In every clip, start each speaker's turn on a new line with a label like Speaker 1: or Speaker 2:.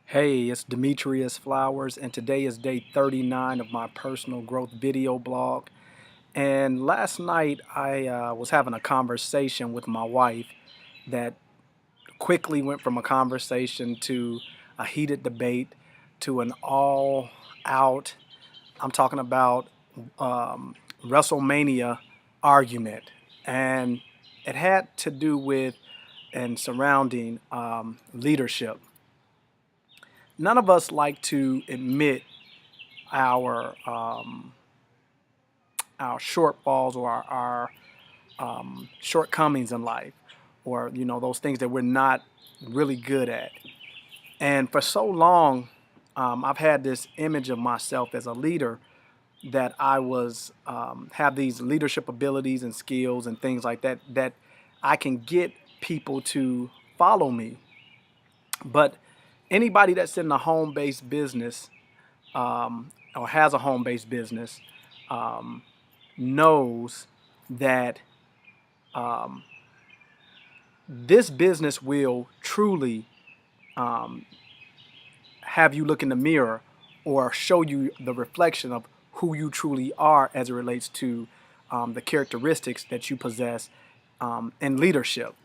Speaker 1: Hey, it's Demetrius Flowers, and today is day 39 of my personal growth video blog. And last night I was having a conversation with my wife that quickly went from a conversation to a heated debate to an all out, I'm talking about WrestleMania argument. And it had to do with and surrounding leadership. None of us like to admit our our shortfalls or our shortcomings in life, or those things that we're not really good at. And for so long, I've had this image of myself as a leader that I was have these leadership abilities and skills and things like that that I can get people to follow me. But anybody that's in the home-based business or has a home-based business um, knows that um, this business will truly um, have you look in the mirror or show you the reflection of who you truly are as it relates to the characteristics that you possess in leadership.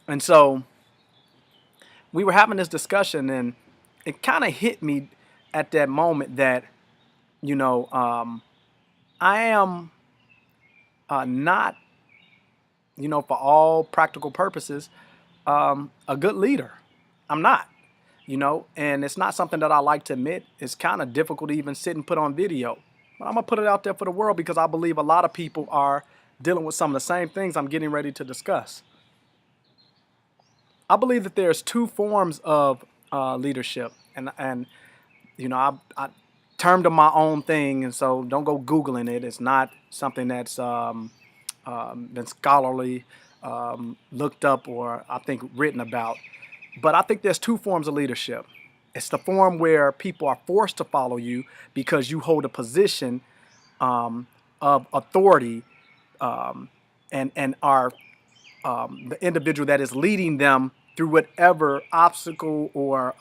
Speaker 1: And so we were having this discussion, and it kind of hit me at that moment that, you know, um, I am not, for all practical purposes, a good leader. I'm not, and it's not something that I like to admit. It's kind of difficult to even sit and put on video. But I'm going to put it out there for the world because I believe a lot of people are dealing with some of the same things I'm getting ready to discuss. I believe that there's two forms of leadership, and I termed them my own thing, and so don't go Googling it. It's not something that's been scholarly looked up or I think written about. But I think there's two forms of leadership. It's the form where people are forced to follow you because you hold a position of authority and are the individual that is leading them through whatever obstacle or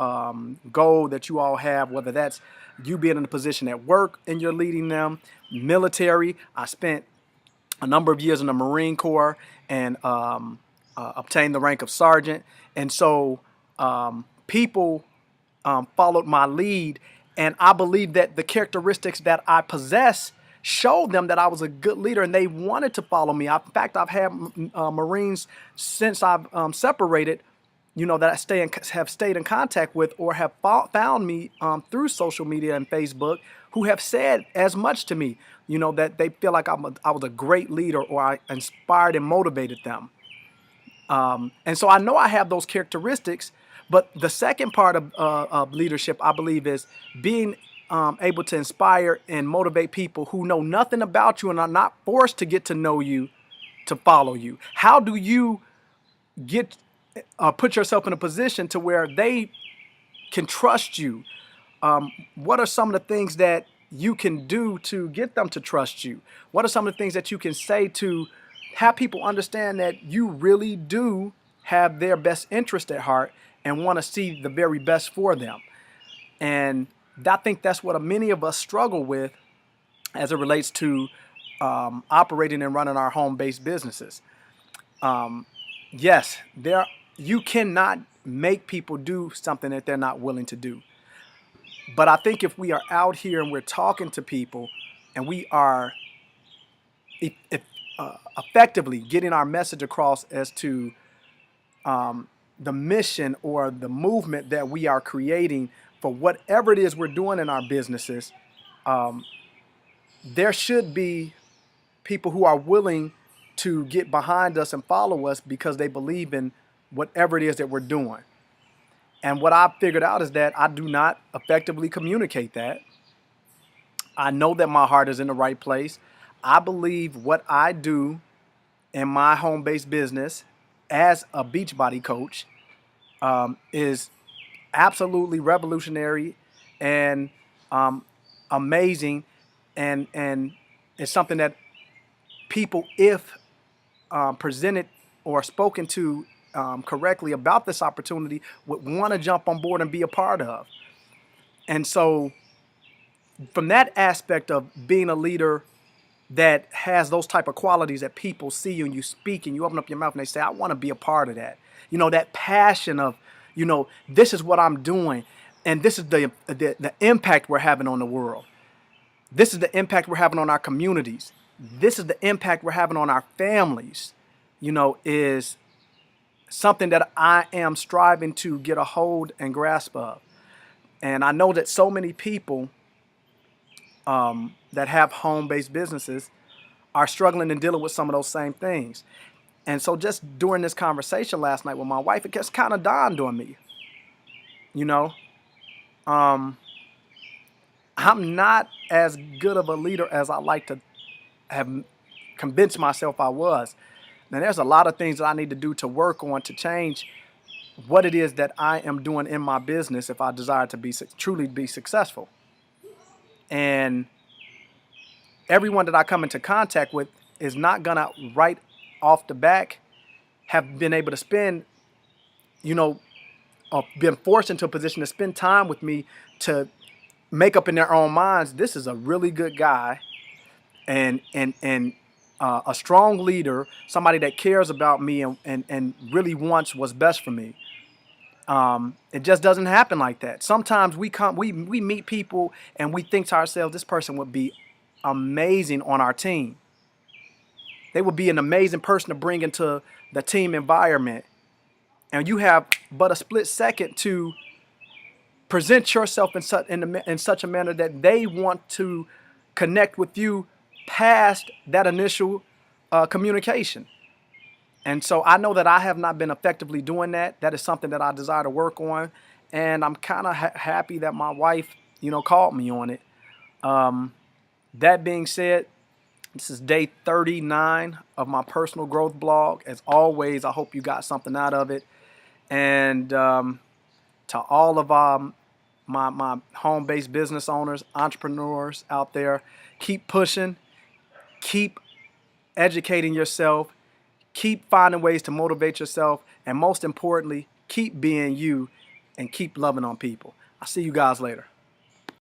Speaker 1: goal that you all have, whether that's you being in a position at work and you're leading them, military. I spent a number of years in the Marine Corps and obtained the rank of sergeant. And so people followed my lead. And I believe that the characteristics that I possess showed them that I was a good leader and they wanted to follow me. In fact, I've had Marines since I've separated, that have stayed in contact with or have found me through social media and Facebook, who have said as much to me, that they feel like I was a great leader or I inspired and motivated them. And so I know I have those characteristics, but the second part of leadership, I believe, is being able to inspire and motivate people who know nothing about you and are not forced to get to know you to follow you. How do you get put yourself in a position to where they can trust you? What are some of the things that you can do to get them to trust you? What are some of the things that you can say to have people understand that you really do have their best interest at heart and want to see the very best for them? And I think that's what many of us struggle with as it relates to operating and running our home-based businesses. Yes, you cannot make people do something that they're not willing to do. But I think if we are out here and we're talking to people and we are effectively getting our message across as to the mission or the movement that we are creating for whatever it is we're doing in our businesses, there should be people who are willing to get behind us and follow us because they believe in whatever it is that we're doing. And what I've figured out is that I do not effectively communicate that. I know that my heart is in the right place. I believe what I do in my home-based business as a Beachbody coach is absolutely revolutionary and amazing, and it's something that people, if presented or spoken to correctly about this opportunity, would want to jump on board and be a part of. And so from that aspect of being a leader that has those type of qualities that people see you and you speak and you open up your mouth and they say, I want to be a part of that. That passion of, this is what I'm doing. And this is the impact we're having on the world. This is the impact we're having on our communities. This is the impact we're having on our families, is something that I am striving to get a hold and grasp of. And I know that so many people that have home-based businesses are struggling and dealing with some of those same things. And so just during this conversation last night with my wife, it just kind of dawned on me, you know, um, I'm not as good of a leader as I like to have convinced myself I was. Now, there's a lot of things that I need to do to work on to change what it is that I am doing in my business if I desire to be truly be successful. And everyone that I come into contact with is not gonna right off the back have been able to spend, been forced into a position to spend time with me to make up in their own minds, this is a really good guy and a strong leader, somebody that cares about me and really wants what's best for me. It just doesn't happen like that. Sometimes we meet people and we think to ourselves, this person would be amazing on our team. They would be an amazing person to bring into the team environment. And you have but a split second to present yourself in such a manner that they want to connect with you past that initial communication. And so I know that I have not been effectively doing that. That is something that I desire to work on. And I'm kind of happy that my wife, called me on it. That being said, this is day 39 of my personal growth blog. As always, I hope you got something out of it. And to all of my home-based business owners, entrepreneurs out there, keep pushing, keep educating yourself, keep finding ways to motivate yourself, and most importantly, keep being you and keep loving on people. I'll see you guys later.